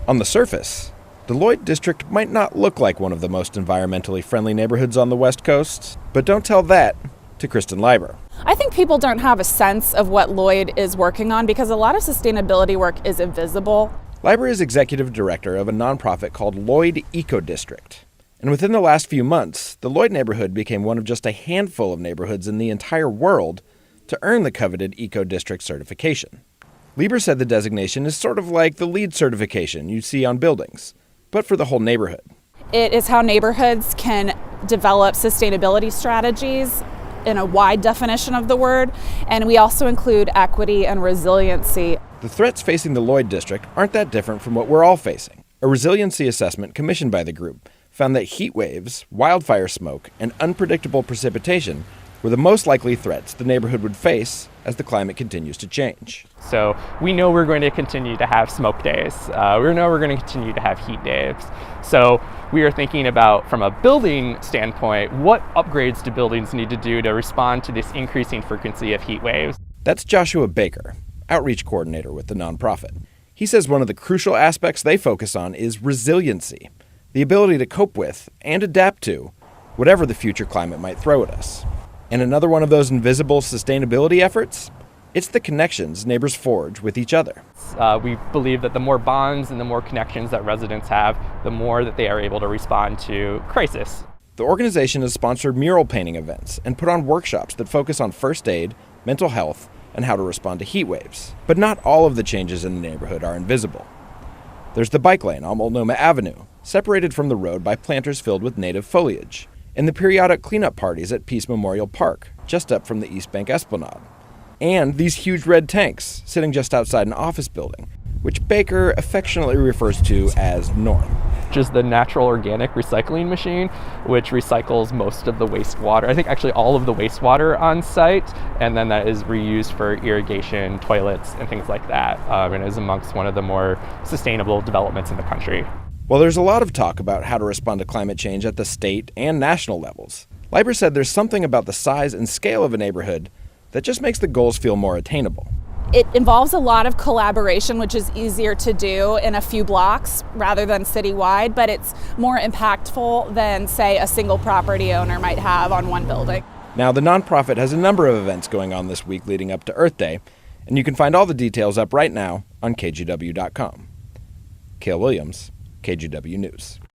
On the surface, the Lloyd District might not look like one of the most environmentally friendly neighborhoods on the West Coast, but don't tell that to Kristen Leiber. I think people don't have a sense of what Lloyd is working on because a lot of sustainability work is invisible. Leiber is executive director of a nonprofit called Lloyd EcoDistrict. And within the last few months, the Lloyd neighborhood became one of just a handful of neighborhoods in the entire world to earn the coveted EcoDistrict certification. Leiber said the designation is sort of like the LEED certification you see on buildings, but for the whole neighborhood. It is how neighborhoods can develop sustainability strategies in a wide definition of the word, and we also include equity and resiliency. The threats facing the Lloyd District aren't that different from what we're all facing. A resiliency assessment commissioned by the group found that heat waves, wildfire smoke, and unpredictable precipitation were the most likely threats the neighborhood would face as the climate continues to change. So we know we're going to continue to have smoke days. We know we're going to continue to have heat days. So we are thinking about, from a building standpoint, what upgrades do buildings need to do to respond to this increasing frequency of heat waves? That's Joshua Baker, outreach coordinator with the nonprofit. He says one of the crucial aspects they focus on is resiliency, the ability to cope with and adapt to whatever the future climate might throw at us. And another one of those invisible sustainability efforts? It's the connections neighbors forge with each other. We believe that the more bonds and the more connections that residents have, the more that they are able to respond to crisis. The organization has sponsored mural painting events and put on workshops that focus on first aid, mental health, and how to respond to heat waves. But not all of the changes in the neighborhood are invisible. There's the bike lane on Multnomah Avenue, separated from the road by planters filled with native foliage, and the periodic cleanup parties at Peace Memorial Park, just up from the East Bank Esplanade. And these huge red tanks sitting just outside an office building, which Baker affectionately refers to as Norm. Which is the natural organic recycling machine, which recycles most of the wastewater. I think actually all of the wastewater on site, and then that is reused for irrigation, toilets, and things like that, and is amongst one of the more sustainable developments in the country. Well, there's a lot of talk about how to respond to climate change at the state and national levels. Leiber said there's something about the size and scale of a neighborhood that just makes the goals feel more attainable. It involves a lot of collaboration, which is easier to do in a few blocks rather than citywide, but it's more impactful than, say, a single property owner might have on one building. Now, the nonprofit has a number of events going on this week leading up to Earth Day, and you can find all the details up right now on KGW.com. Cale Williams, KGW News.